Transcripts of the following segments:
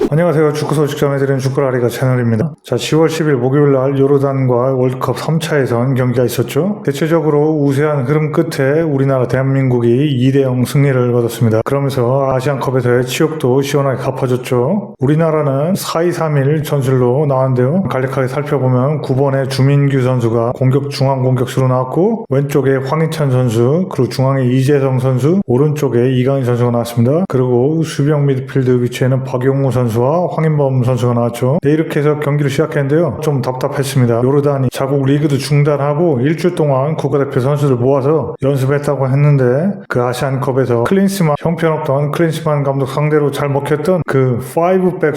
안녕하세요. 축구 소식 전해드리는 축구라리가 채널입니다. 자, 10월 10일 목요일날 요르단과 월드컵 3차 예선 경기가 있었죠. 대체적으로 우세한 흐름 끝에 우리나라 대한민국이 2대0 승리를 거뒀습니다. 그러면서 아시안컵에서의 치욕도 시원하게 갚아줬죠. 우리나라는 4-2-3-1 전술로 나왔는데요. 간략하게 살펴보면 9번에 주민규 선수가 중앙 공격수로 나왔고, 왼쪽에 황희찬 선수, 그리고 중앙에 이재성 선수, 오른쪽에 이강인 선수가 나왔습니다. 그리고 수비형 미드필드 위치에는 박용우 선수와 황인범 선수가 나왔죠. 네, 이렇게 해서 경기를 시작했는데요. 좀 답답했습니다. 요르단이 자국 리그도 중단하고 일주일 동안 국가대표 선수들 모아서 연습했다고 했는데, 그 아시안컵에서 형편없던 클린스만 감독 상대로 잘 먹혔던 그 5백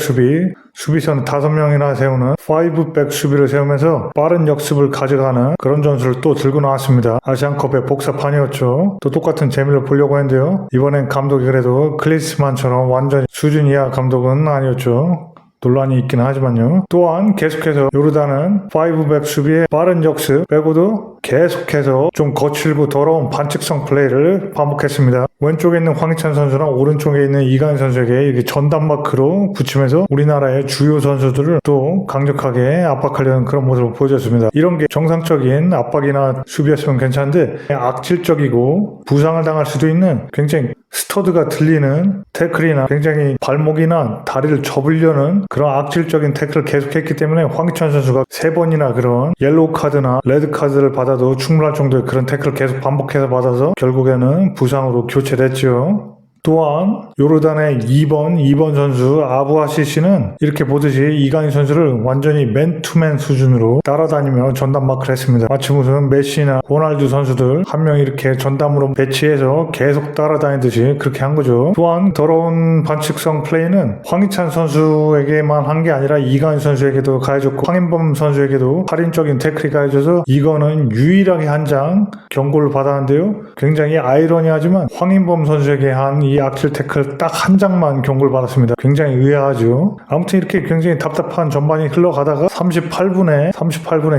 수비선 5명이나 세우는 5백 수비를 세우면서 빠른 역습을 가져가는 그런 전술을 또 들고 나왔습니다. 아시안컵의 복사판이었죠. 또 똑같은 재미를 보려고 했는데요. 이번엔 감독이 그래도 클린스만처럼 완전히 수준 이하 감독은 아니었죠. 논란이 있기는 하지만요. 또한 계속해서 요르단은 5백 수비의 빠른 역습 빼고도 계속해서 좀 거칠고 더러운 반칙성 플레이를 반복했습니다. 왼쪽에 있는 황희찬 선수랑 오른쪽에 있는 이강인 선수에게 이렇게 전담 마크로 붙이면서 우리나라의 주요 선수들을 또 강력하게 압박하려는 그런 모습을 보여줬습니다. 이런 게 정상적인 압박이나 수비였으면 괜찮은데, 악질적이고 부상을 당할 수도 있는 굉장히 스터드가 들리는 태클이나 굉장히 발목이나 다리를 접으려는 그런 악질적인 태클을 계속했기 때문에 황희찬 선수가 3번이나 그런 옐로우 카드나 레드 카드를 받아도 충분할 정도의 그런 태클을 계속 반복해서 받아서 결국에는 부상으로 교체됐죠. 또한 요르단의 2번 선수 아부아시시는 이렇게 보듯이 이강인 선수를 완전히 맨투맨 수준으로 따라다니며 전담 마크를 했습니다. 마치 무슨 메시나 호날두 선수들 한 명 이렇게 전담으로 배치해서 계속 따라다니듯이 그렇게 한 거죠. 또한 더러운 반칙성 플레이는 황희찬 선수에게만 한 게 아니라 이강인 선수에게도 가해졌고, 황인범 선수에게도 살인적인 태클이 가해져서 이거는 유일하게 한 장 경고를 받았는데요. 굉장히 아이러니하지만 황인범 선수에게 한 이 악질 태클 딱 한 장만 경고를 받았습니다. 굉장히 의아하죠. 아무튼 이렇게 굉장히 답답한 전반이 흘러가다가 38분에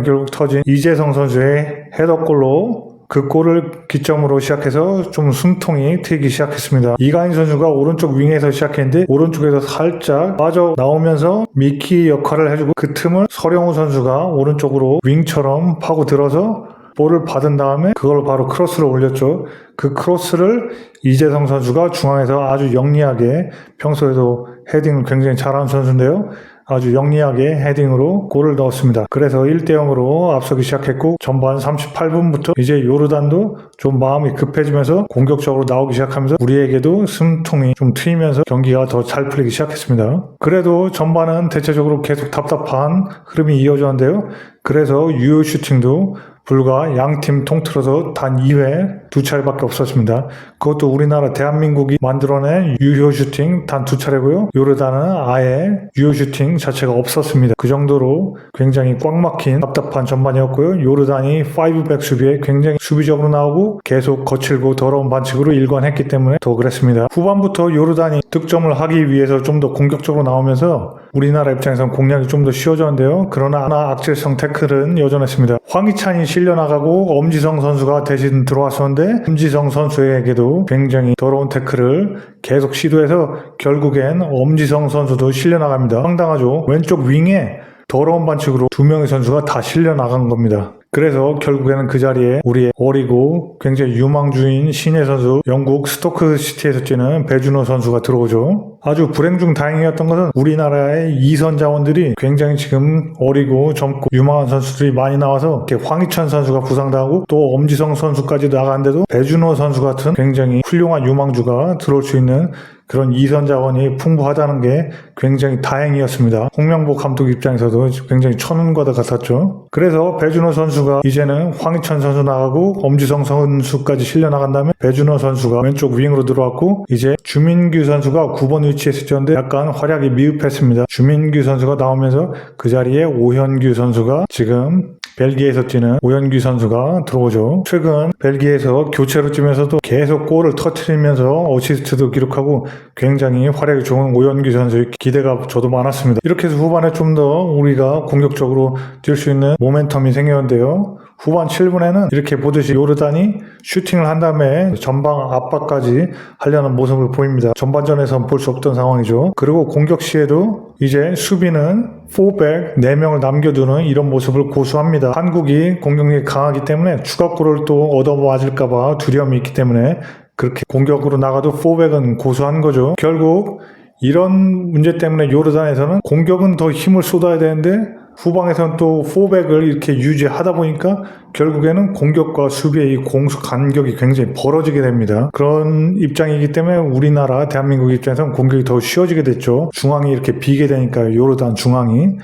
결국 터진 이재성 선수의 헤더골로, 그 골을 기점으로 시작해서 좀 숨통이 트이기 시작했습니다. 이강인 선수가 오른쪽 윙에서 시작했는데 오른쪽에서 살짝 빠져나오면서 미키 역할을 해주고, 그 틈을 서령우 선수가 오른쪽으로 윙처럼 파고들어서 볼을 받은 다음에 그걸 바로 크로스로 올렸죠. 그 크로스를 이재성 선수가 중앙에서 아주 영리하게, 평소에도 헤딩을 굉장히 잘하는 선수인데요, 아주 영리하게 헤딩으로 골을 넣었습니다. 그래서 1대0으로 앞서기 시작했고, 전반 38분부터 이제 요르단도 좀 마음이 급해지면서 공격적으로 나오기 시작하면서 우리에게도 숨통이 좀 트이면서 경기가 더 잘 풀리기 시작했습니다. 그래도 전반은 대체적으로 계속 답답한 흐름이 이어졌는데요. 그래서 유효 슈팅도 불과 양팀 통틀어서 단 2회 2차례밖에 없었습니다. 그것도 우리나라 대한민국이 만들어낸 유효 슈팅 단 2차례고요. 요르단은 아예 유효 슈팅 자체가 없었습니다. 그 정도로 굉장히 꽉 막힌 답답한 전반이었고요. 요르단이 5백 수비에 굉장히 수비적으로 나오고 계속 거칠고 더러운 반칙으로 일관했기 때문에 더 그랬습니다. 후반부터 요르단이 득점을 하기 위해서 좀 더 공격적으로 나오면서 우리나라 입장에서는 공략이 좀 더 쉬워졌는데요. 그러나 악질성 태클은 여전했습니다. 황희찬이 실려나가고 엄지성 선수가 대신 들어왔었는데, 엄지성 선수에게도 굉장히 더러운 태클을 계속 시도해서 결국엔 엄지성 선수도 실려나갑니다. 황당하죠. 왼쪽 윙에 더러운 반칙으로 2명의 선수가 다 실려나간 겁니다. 그래서 결국에는 그 자리에 우리의 어리고 굉장히 유망주인 신예 선수, 영국 스토크 시티에서 뛰는 배준호 선수가 들어오죠. 아주 불행 중 다행이었던 것은 우리나라의 2선 자원들이 굉장히 지금 어리고 젊고 유망한 선수들이 많이 나와서 이렇게 황희찬 선수가 부상당하고 또 엄지성 선수까지 나가는데도 배준호 선수 같은 굉장히 훌륭한 유망주가 들어올 수 있는 그런 2선 자원이 풍부하다는 게 굉장히 다행이었습니다. 홍명보 감독 입장에서도 굉장히 천운과도 같았죠. 그래서 배준호 선수가 이제는 황희찬 선수 나가고 엄지성 선수까지 실려 나간 다음에 배준호 선수가 왼쪽 윙으로 들어왔고, 이제 주민규 선수가 9번 위치에 있었는데 약간 활약이 미흡했습니다. 주민규 선수가 나오면서 그 자리에 오현규 선수가, 지금 벨기에에서 뛰는 오현규 선수가 들어오죠. 최근 벨기에에서 교체로 뛰면서도 계속 골을 터뜨리면서 어시스트도 기록하고 굉장히 활약이 좋은 오현규 선수의 기대가 저도 많았습니다. 이렇게 해서 후반에 좀 더 우리가 공격적으로 뛸 수 있는 모멘텀이 생겼는데요. 후반 7분에는 이렇게 보듯이 요르단이 슈팅을 한 다음에 전방 압박까지 하려는 모습을 보입니다. 전반전에선 볼 수 없던 상황이죠. 그리고 공격 시에도 이제 수비는 4백 4명을 남겨두는 이런 모습을 고수합니다. 한국이 공격력이 강하기 때문에 추가골을 또 얻어맞을까봐 두려움이 있기 때문에 그렇게 공격으로 나가도 4백은 고수한 거죠. 결국 이런 문제 때문에 요르단에서는 공격은 더 힘을 쏟아야 되는데 후방에서는 또 4백을 이렇게 유지하다 보니까 결국에는 공격과 수비의 이 공수 간격이 굉장히 벌어지게 됩니다. 그런 입장이기 때문에 우리나라 대한민국 입장에서는 공격이 더 쉬워지게 됐죠. 중앙이 이렇게 비게 되니까 요르단 중앙이.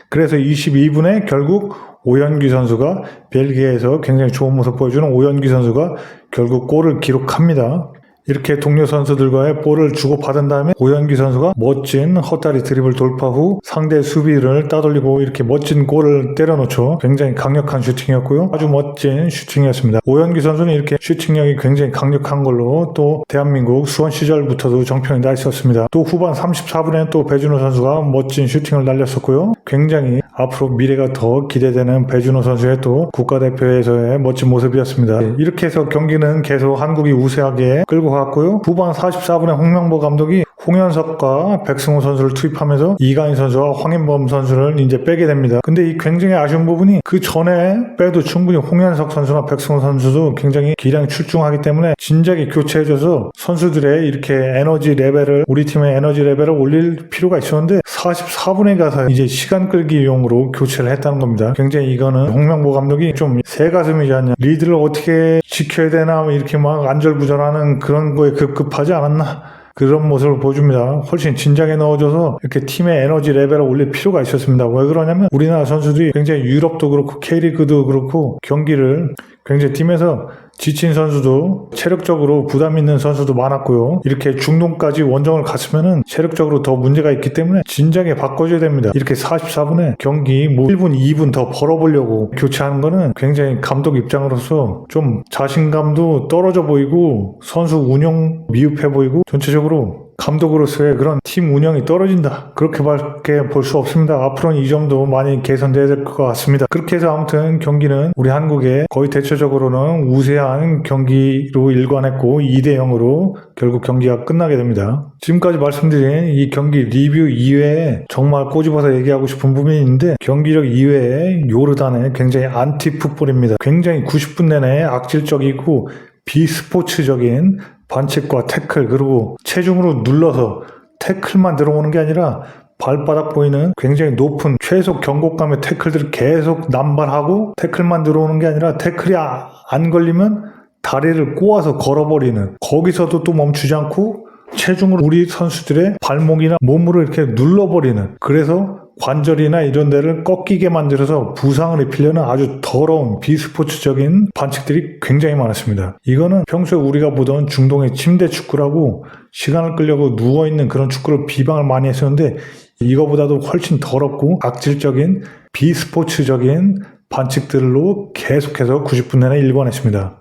그래서 22분에 결국 오연규 선수가 벨기에에서 굉장히 좋은 모습 보여주는 오연규 선수가 결국 골을 기록합니다. 이렇게 동료 선수들과의 볼을 주고받은 다음에 오연규 선수가 멋진 헛다리 드리블 돌파 후 상대 수비를 따돌리고 이렇게 멋진 골을 때려놓죠. 굉장히 강력한 슈팅이었고요. 아주 멋진 슈팅이었습니다. 오연규 선수는 이렇게 슈팅력이 굉장히 강력한 걸로 또 대한민국 수원 시절부터도 정평이 나 있었습니다. 또 후반 34분에 또 배준호 선수가 멋진 슈팅을 날렸었고요. 굉장히 앞으로 미래가 더 기대되는 배준호 선수의 또 국가대표에서의 멋진 모습이었습니다. 이렇게 해서 경기는 계속 한국이 우세하게 끌고 갔고요. 후반 44분에 홍명보 감독이 홍현석과 백승호 선수를 투입하면서 이강인 선수와 황인범 선수를 이제 빼게 됩니다. 근데 이 굉장히 아쉬운 부분이 그 전에 빼도 충분히 홍현석 선수나 백승호 선수도 굉장히 기량이 출중하기 때문에 진작에 교체해줘서 선수들의 이렇게 에너지 레벨을 우리 팀의 에너지 레벨을 올릴 필요가 있었는데 44분에 가서 이제 시간 끌기용으로 교체를 했다는 겁니다. 굉장히 이거는 홍명보 감독이 좀 새가슴이지 않냐. 리드를 어떻게 지켜야 되나 이렇게 막 안절부절하는 그런 거에 급급하지 않았나. 그런 모습을 보여줍니다. 훨씬 진작에 넣어줘서 이렇게 팀의 에너지 레벨을 올릴 필요가 있었습니다. 왜 그러냐면 우리나라 선수들이 굉장히 유럽도 그렇고 K리그도 그렇고 경기를 굉장히 팀에서 지친 선수도 체력적으로 부담 있는 선수도 많았고요. 이렇게 중동까지 원정을 갔으면은 체력적으로 더 문제가 있기 때문에 진작에 바꿔줘야 됩니다. 이렇게 44분에 경기 뭐 1분, 2분 더 벌어보려고 교체하는 거는 굉장히 감독 입장으로서 좀 자신감도 떨어져 보이고 선수 운영 미흡해 보이고 전체적으로 감독으로서의 그런 팀 운영이 떨어진다. 그렇게밖에 볼 수 없습니다. 앞으로는 이 점도 많이 개선돼야 될 것 같습니다. 그렇게 해서 아무튼 경기는 우리 한국의 거의 대체적으로는 우세한 경기로 일관했고 2대0으로 결국 경기가 끝나게 됩니다. 지금까지 말씀드린 이 경기 리뷰 이외에 정말 꼬집어서 얘기하고 싶은 부분이 있는데 경기력 이외에 요르단의 굉장히 안티풋볼입니다. 굉장히 90분 내내 악질적이고 비스포츠적인 반칙과 태클 그리고 체중으로 눌러서 태클만 들어오는 게 아니라 발바닥 보이는 굉장히 높은 최소 경고감의 태클들을 계속 남발하고 태클만 들어오는 게 아니라 태클이 안 걸리면 다리를 꼬아서 걸어버리는 거기서도 또 멈추지 않고 체중으로 우리 선수들의 발목이나 몸으로 이렇게 눌러버리는 그래서 관절이나 이런 데를 꺾이게 만들어서 부상을 입히려는 아주 더러운 비스포츠적인 반칙들이 굉장히 많았습니다. 이거는 평소에 우리가 보던 중동의 침대 축구라고 시간을 끌려고 누워있는 그런 축구를 비방을 많이 했었는데 이거보다도 훨씬 더럽고 악질적인 비스포츠적인 반칙들로 계속해서 90분 내내 일관했습니다.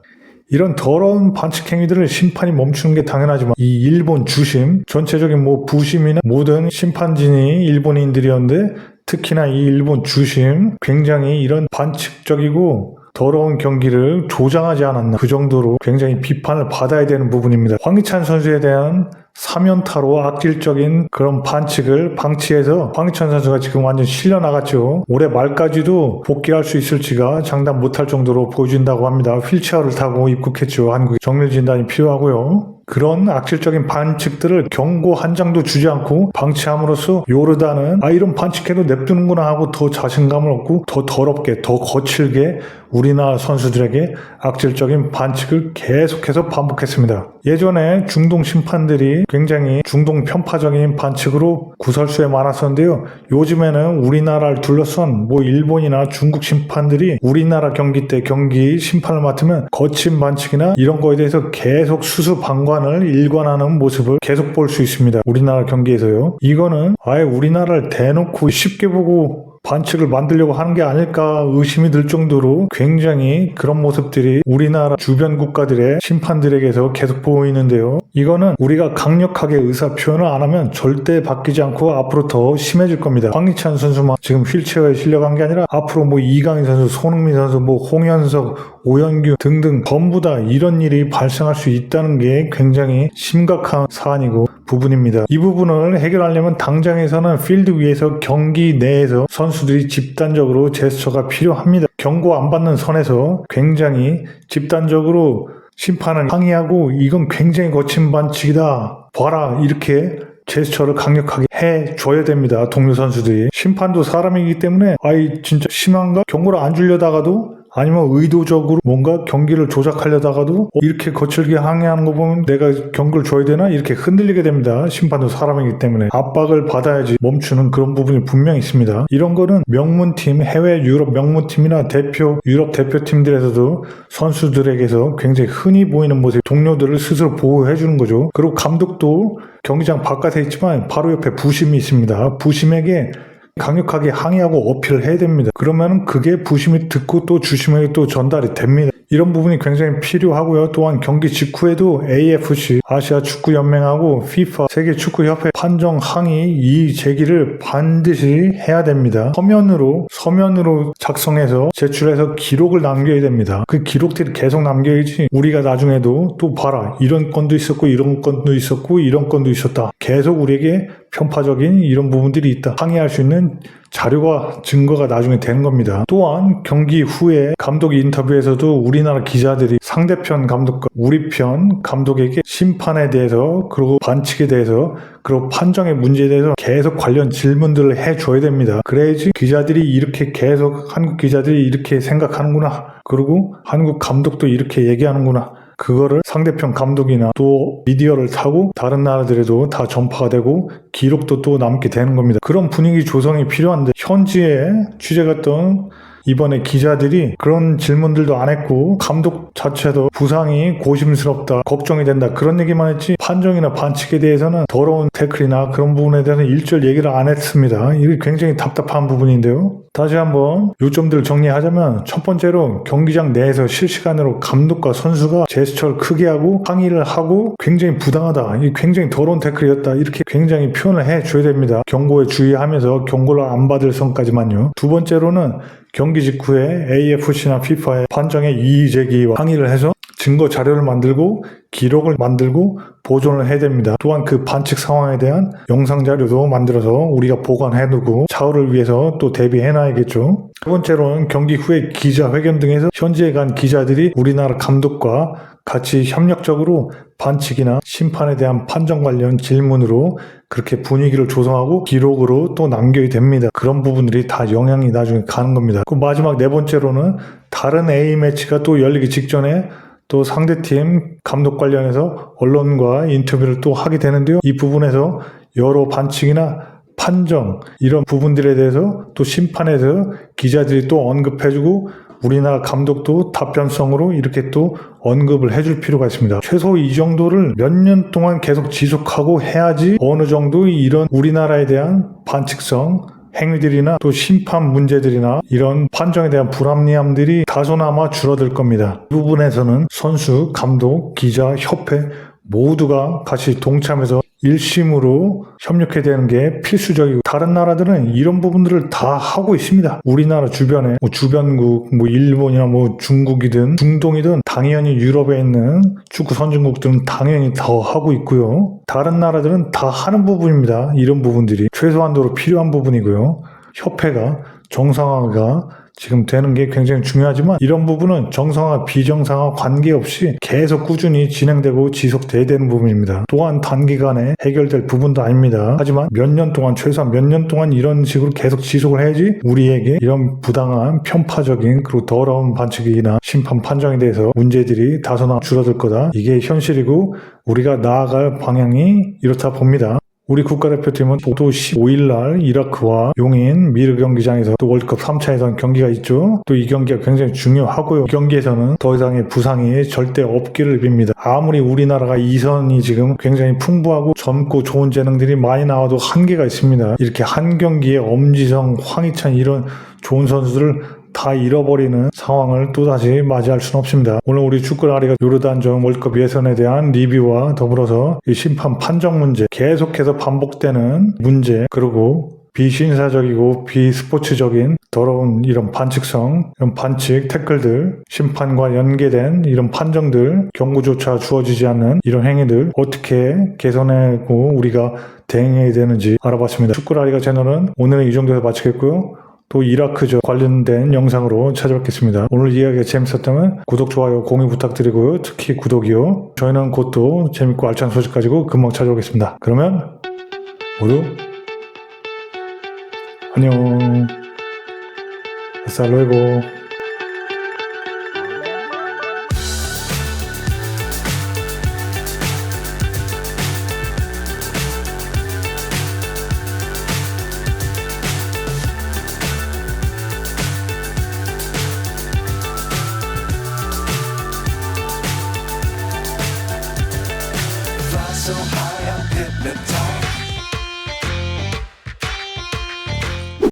이런 더러운 반칙 행위들을 심판이 멈추는 게 당연하지만 이 일본 주심, 전체적인 뭐 부심이나 모든 심판진이 일본인들이었는데 특히나 이 일본 주심 굉장히 이런 반칙적이고 더러운 경기를 조장하지 않았나 그 정도로 굉장히 비판을 받아야 되는 부분입니다. 황희찬 선수에 대한 3연타로 악질적인 그런 반칙을 방치해서 황희찬 선수가 지금 완전 실려나갔죠. 올해 말까지도 복귀할 수 있을지가 장담 못할 정도로 보여준다고 합니다. 휠체어를 타고 입국했죠. 한국에 정밀진단이 필요하고요. 그런 악질적인 반칙들을 경고 한 장도 주지 않고 방치함으로써 요르단은 이런 반칙해도 냅두는구나 하고 더 자신감을 얻고 더 더럽게 더 거칠게 우리나라 선수들에게 악질적인 반칙을 계속해서 반복했습니다. 예전에 중동 심판들이 굉장히 중동 편파적인 반칙으로 구설수에 많았었는데요. 요즘에는 우리나라를 둘러싼 뭐 일본이나 중국 심판들이 우리나라 경기 때 경기 심판을 맡으면 거친 반칙이나 이런 거에 대해서 계속 수수방관을 일관하는 모습을 계속 볼 수 있습니다. 우리나라 경기에서요. 이거는 아예 우리나라를 대놓고 쉽게 보고 반칙을 만들려고 하는 게 아닐까 의심이 들 정도로 굉장히 그런 모습들이 우리나라 주변 국가들의 심판들에게서 계속 보이는데요. 이거는 우리가 강력하게 의사 표현을 안 하면 절대 바뀌지 않고 앞으로 더 심해질 겁니다. 황희찬 선수만 지금 휠체어에 실려간 게 아니라 앞으로 뭐 이강인 선수, 손흥민 선수, 뭐 홍현석, 오영규 등등 전부 다 이런 일이 발생할 수 있다는 게 굉장히 심각한 사안이고 부분입니다. 이 부분을 해결하려면 당장에서는 필드 위에서 경기 내에서 선수들이 집단적으로 제스처가 필요합니다. 경고 안 받는 선에서 굉장히 집단적으로 심판을 항의하고 이건 굉장히 거친 반칙이다. 봐라 이렇게 제스처를 강력하게 해줘야 됩니다. 동료 선수들이. 심판도 사람이기 때문에 아이 진짜 심한가? 경고를 안 주려다가도 아니면 의도적으로 뭔가 경기를 조작하려다가도 이렇게 거칠게 항의하는 거 보면 내가 경고를 줘야 되나? 이렇게 흔들리게 됩니다. 심판도 사람이기 때문에. 압박을 받아야지 멈추는 그런 부분이 분명히 있습니다. 이런 거는 명문팀, 해외 유럽 명문팀이나 유럽 대표팀들에서도 선수들에게서 굉장히 흔히 보이는 모습, 동료들을 스스로 보호해 주는 거죠. 그리고 감독도 경기장 바깥에 있지만 바로 옆에 부심이 있습니다. 부심에게 강력하게 항의하고 어필을 해야 됩니다. 그러면 그게 부심이 듣고 또 주심에게 또 전달이 됩니다. 이런 부분이 굉장히 필요하고요. 또한 경기 직후에도 AFC, 아시아 축구 연맹하고 FIFA, 세계 축구 협회 판정 항의 이 제기를 반드시 해야 됩니다. 서면으로 작성해서 제출해서 기록을 남겨야 됩니다. 그 기록들이 계속 남겨야지 우리가 나중에도 또 봐라 이런 건도 있었고 이런 건도 있었고 이런 건도 있었다. 계속 우리에게 편파적인 이런 부분들이 있다. 항의할 수 있는 자료가 증거가 나중에 되는 겁니다. 또한 경기 후에 감독 인터뷰에서도 우리나라 기자들이 상대편 감독과 우리 편 감독에게 심판에 대해서 그리고 반칙에 대해서 그리고 판정의 문제에 대해서 계속 관련 질문들을 해줘야 됩니다. 그래야지 기자들이 이렇게 계속 한국 기자들이 이렇게 생각하는구나. 그리고 한국 감독도 이렇게 얘기하는구나. 그거를 상대편 감독이나 또 미디어를 타고 다른 나라들에도 다 전파가 되고 기록도 또 남게 되는 겁니다. 그런 분위기 조성이 필요한데 현지에 취재 갔던 이번에 기자들이 그런 질문들도 안 했고 감독 자체도 부상이 고심스럽다, 걱정이 된다 그런 얘기만 했지 판정이나 반칙에 대해서는 더러운 태클이나 그런 부분에 대해서는 일절 얘기를 안 했습니다. 이게 굉장히 답답한 부분인데요. 다시 한번 요점들을 정리하자면 첫 번째로 경기장 내에서 실시간으로 감독과 선수가 제스처를 크게 하고 항의를 하고 굉장히 부당하다, 이게 굉장히 더러운 태클이었다 이렇게 굉장히 표현을 해줘야 됩니다. 경고에 주의하면서 경고를 안 받을 선까지만요. 두 번째로는 경기 직후에 AFC나 FIFA의 판정에 이의 제기와 항의를 해서 증거 자료를 만들고 기록을 만들고 보존을 해야 됩니다. 또한 그 반칙 상황에 대한 영상 자료도 만들어서 우리가 보관해두고 차후를 위해서 또 대비해놔야겠죠. 세 번째로는 경기 후에 기자회견 등에서 현지에 간 기자들이 우리나라 감독과 같이 협력적으로 반칙이나 심판에 대한 판정 관련 질문으로 그렇게 분위기를 조성하고 기록으로 또 남겨야 됩니다. 그런 부분들이 다 영향이 나중에 가는 겁니다. 그 마지막 네 번째로는 다른 A매치가 또 열리기 직전에 또 상대팀 감독 관련해서 언론과 인터뷰를 또 하게 되는데요. 이 부분에서 여러 반칙이나 판정 이런 부분들에 대해서 또 심판에서 기자들이 또 언급해주고 우리나라 감독도 답변성으로 이렇게 또 언급을 해줄 필요가 있습니다. 최소 이 정도를 몇 년 동안 계속 지속하고 해야지 어느 정도 이런 우리나라에 대한 반칙성 행위들이나 또 심판 문제들이나 이런 판정에 대한 불합리함들이 다소나마 줄어들 겁니다. 이 부분에서는 선수, 감독, 기자, 협회 모두가 같이 동참해서 일심으로 협력해야 되는 게 필수적이고 다른 나라들은 이런 부분들을 다 하고 있습니다. 우리나라 주변에 주변국 일본이나 중국이든 중동이든 당연히 유럽에 있는 축구 선진국들은 당연히 더 하고 있고요. 다른 나라들은 다 하는 부분입니다. 이런 부분들이 최소한도로 필요한 부분이고요. 협회가 정상화가 지금 되는 게 굉장히 중요하지만 이런 부분은 정상화, 비정상화 관계없이 계속 꾸준히 진행되고 지속돼야 되는 부분입니다. 또한 단기간에 해결될 부분도 아닙니다. 하지만 몇 년 동안, 최소한 몇 년 동안 이런 식으로 계속 지속을 해야지 우리에게 이런 부당한 편파적인 그리고 더러운 반칙이나 심판 판정에 대해서 문제들이 다소나마 줄어들 거다. 이게 현실이고 우리가 나아갈 방향이 이렇다 봅니다. 우리 국가대표팀은 또 15일날 이라크와 용인 미르 경기장에서 또 월드컵 3차 예선 경기가 있죠. 또 이 경기가 굉장히 중요하고요. 이 경기에서는 더 이상의 부상이 절대 없기를 빕니다. 아무리 우리나라가 이선이 지금 굉장히 풍부하고 젊고 좋은 재능들이 많이 나와도 한계가 있습니다. 이렇게 한 경기에 엄지성, 황희찬 이런 좋은 선수들을 다 잃어버리는 상황을 또다시 맞이할 수는 없습니다. 오늘 우리 축구라리가 요르단전 월드컵 예선에 대한 리뷰와 더불어서 이 심판 판정 문제, 계속해서 반복되는 문제, 그리고 비신사적이고 비스포츠적인 더러운 이런 반칙성, 이런 반칙, 태클들, 심판과 연계된 이런 판정들, 경고조차 주어지지 않는 이런 행위들 어떻게 개선하고 우리가 대응해야 되는지 알아봤습니다. 축구라리가 채널은 오늘은 이 정도에서 마치겠고요. 또 이라크전 관련된 영상으로 찾아뵙겠습니다. 오늘 이야기가 재밌었다면 구독, 좋아요, 공유 부탁드리고요. 특히 구독이요. 저희는 곧 또 재밌고 알찬 소식 가지고 금방 찾아오겠습니다. 그러면 모두 안녕. Hasta luego. So high, I'm hypnotized.